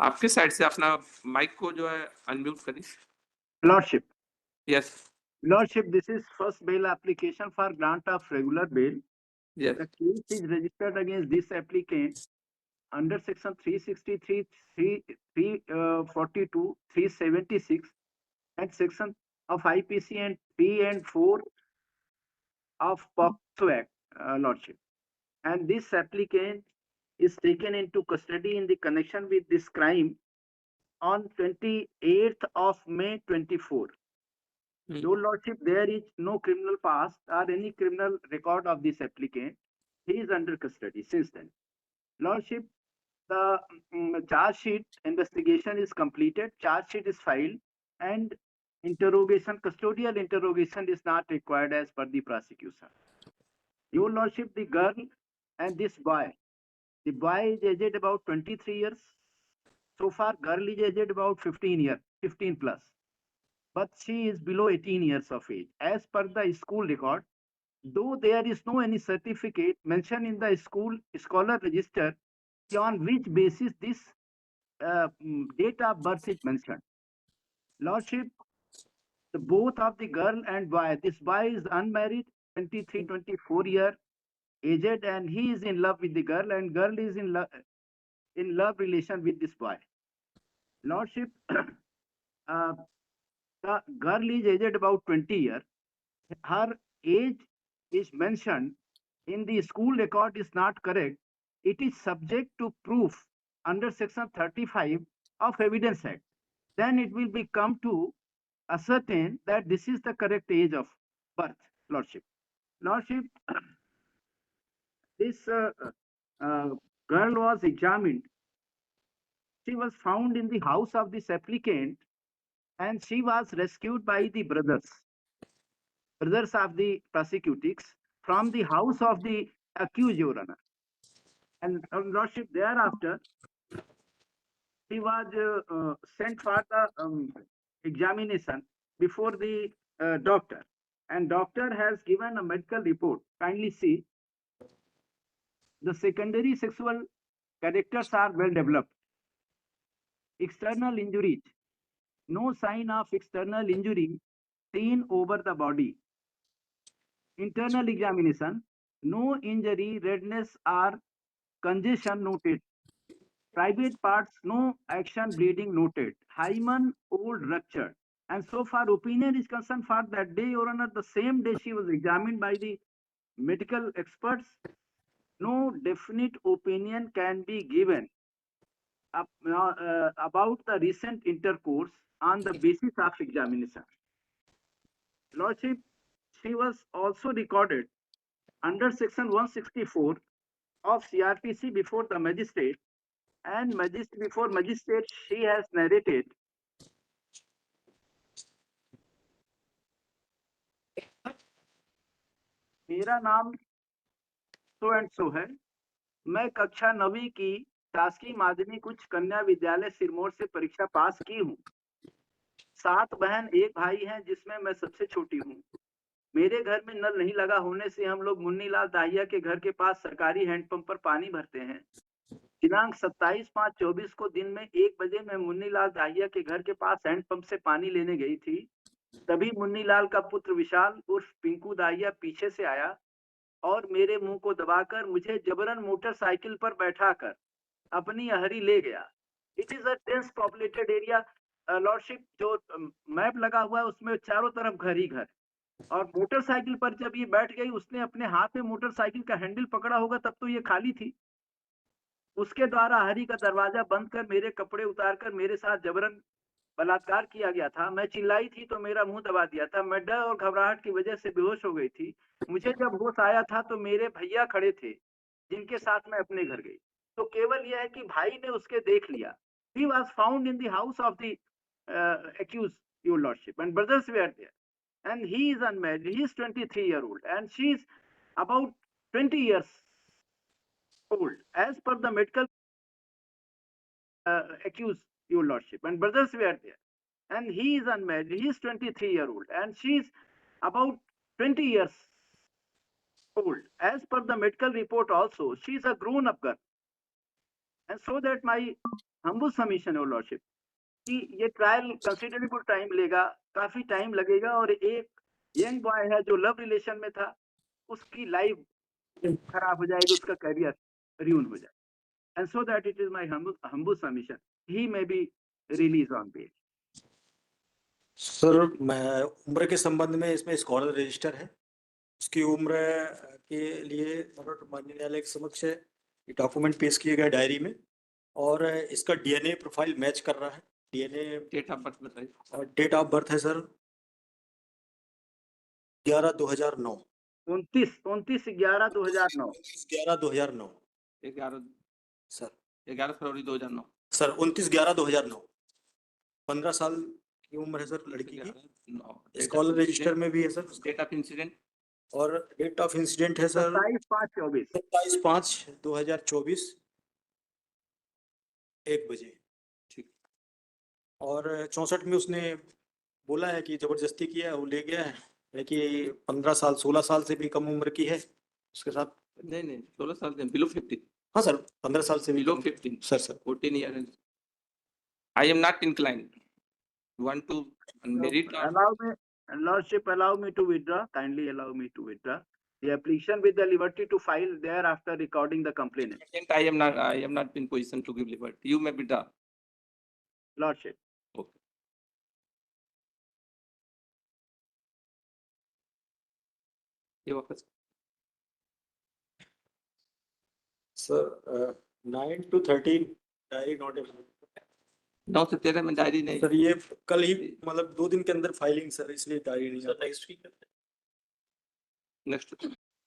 आपके साइड से अपना माइक को जो है अनम्यूट करिए। Lordship, yes, Lordship, this is first bail application for grant of regular bail. Yes, The case is registered against this applicant under section 363, 342, 376 and section of IPC and 3 and 4 of POCSO Act, Lordship. And this applicant is taken into custody in the connection with this crime on 28th of May 24. Your Lordship, there is no criminal past or any criminal record of this applicant. He is under custody since then. Lordship, the charge sheet investigation is completed, charge sheet is filed, and custodial interrogation is not required as per the prosecution. Your Lordship, the girl and this boy, the boy is aged about 23 years. So far, girl is aged about 15 plus. But she is below 18 years of age. As per the school record, though there is no any certificate mentioned in the scholar register on which basis this date of birth is mentioned. Lordship, both of the girl and boy, this boy is unmarried, 23, 24 year aged, and he is in love with the girl, and girl is in love relation with this boy. Lordship, the girl is aged about 20 years. Her age is mentioned in the school record is not correct. It is subject to proof under section 35 of Evidence Act. Then it will become to ascertain that this is the correct age of birth, Lordship. Lordship, this girl was examined. She was found in the house of this applicant and she was rescued by the brothers of the prosecutors from the house of the accused, Your Honor. And Lordship, thereafter, he was sent for the examination before the doctor. And doctor has given a medical report. Kindly see, the secondary sexual characters are well developed. External injuries, no sign of external injury seen over the body. Internal examination, no injury, redness or congestion noted. Private parts, no action bleeding noted. Hymen old ruptured. And so far opinion is concerned for that day, Your Honor, the same day she was examined by the medical experts, no definite opinion can be given about the recent intercourse on the basis of examination. Lordship, she was also recorded under section 164 of CRPC before the magistrate, and before magistrate she has narrated मेरा नाम so and so है, मैं कक्षा 9वीं की शासकीय माध्यमिक उच्च कन्या विद्यालय सिरमौर से परीक्षा पास की हूँ। 7 बहन 1 भाई हैं जिसमें मैं सबसे छोटी हूँ। मेरे घर में नल नहीं लगा होने से हम लोग मुन्नीलाल दाहिया के घर के पास सरकारी हैंडपंप पर पानी भरते हैं। दिनांक 27/5/24 को दिन में 1 बजे मैं मुन्नीलाल दाहिया के घर के पास हैंडपंप से पानी लेने गई थी। तभी मुन्नीलाल का पुत्र विशाल उर्फ पिंकू दाहिया पीछे से आया और मेरे मुंह को दबाकर मुझे जबरन मोटरसाइकिल पर बैठाकर अपनी अहरी ले गया। It is a dense populated area lordship, जो मैप लगा हुआ है उसमें चारों तरफ घर ही घर, और मोटरसाइकिल पर जब ये बैठ गई उसने अपने हाथ में मोटरसाइकिल का हैंडल पकड़ा होगा, तब तो ये खाली थी। उसके द्वारा हरी का दरवाजा बंद कर मेरे कपड़े उतारकर मेरे साथ जबरन बलात्कार किया गया था। मैं चिल्लाई थी तो मेरा मुंह दबा दिया था। मैं डर और घबराहट की वजह से बेहोश हो गई थी। मुझे जब होश आया था तो मेरे भैया खड़े थे जिनके साथ मैं अपने घर गई। तो केवल यह है कि भाई ने उसके देख लिया। He was found in the house of the accused, your lordship, and brothers were there. And he is unmarried. He is 23-year-old and she is about 20 years old. As per the medical accused, your lordship, and brothers were there. And he is unmarried. He is 23-year-old and she is about 20 years old. As per the medical report also, she is a grown-up girl. and so that my humble submission, your lordship, कि ये trial considerable time लेगा, काफी time लगेगा, और एक young boy है जो love relation में था, उसकी लाइफ खराब हो जाएगी, उसका करियर रियून हो जाए, and so that it is my humble submission, he may be released on bail. Sir, मैं उम्र के संबंध में इसमें स्कॉलर रजिस्टर है, उसकी उम्र के लिए माननीय न्यायालय के समक्ष ये डॉक्यूमेंट पेश किए गए डायरी में, और इसका डीएनए प्रोफाइल मैच कर रहा है। डीएनए डेट ऑफ बर्थ बताइए। और डेट ऑफ बर्थ है सर 11/2009। 29/11/2009। 11/2009 11 सर। 11 फरवरी 2009। सर 29/11/2009। 15 साल की उम्र है सर लड़की की। स्कॉलर रजिस्टर में भी है सर। डेट ऑफ इंसिडेंट और डेट ऑफ इंसिडेंट है सर 27/5/24। 27/5/2024 1 बजे। ठीक। और 64 में उसने बोला है कि जबरदस्ती किया है, वो ले गया है कि 15 साल 16 साल से भी कम उम्र की है उसके साथ। नहीं 16 साल से बिलो 15। हाँ सर, 15 साल से भी below come. 15 sir 14 year. I am not inclined. Want to merit or Allow me, lordship, allow me to withdraw. Kindly allow me to withdraw the application with the liberty to file thereafter recording the complaint. I am not in position to give liberty. You may withdraw. Lordship. Okay. ये वापस sir 9 to 13 diary not available. 9 से 13 में diary नहीं। Sir ये कल ही मतलब 2 दिन के अंदर फाइलिंग सर, इसलिए डायरी नहीं। Sir next week next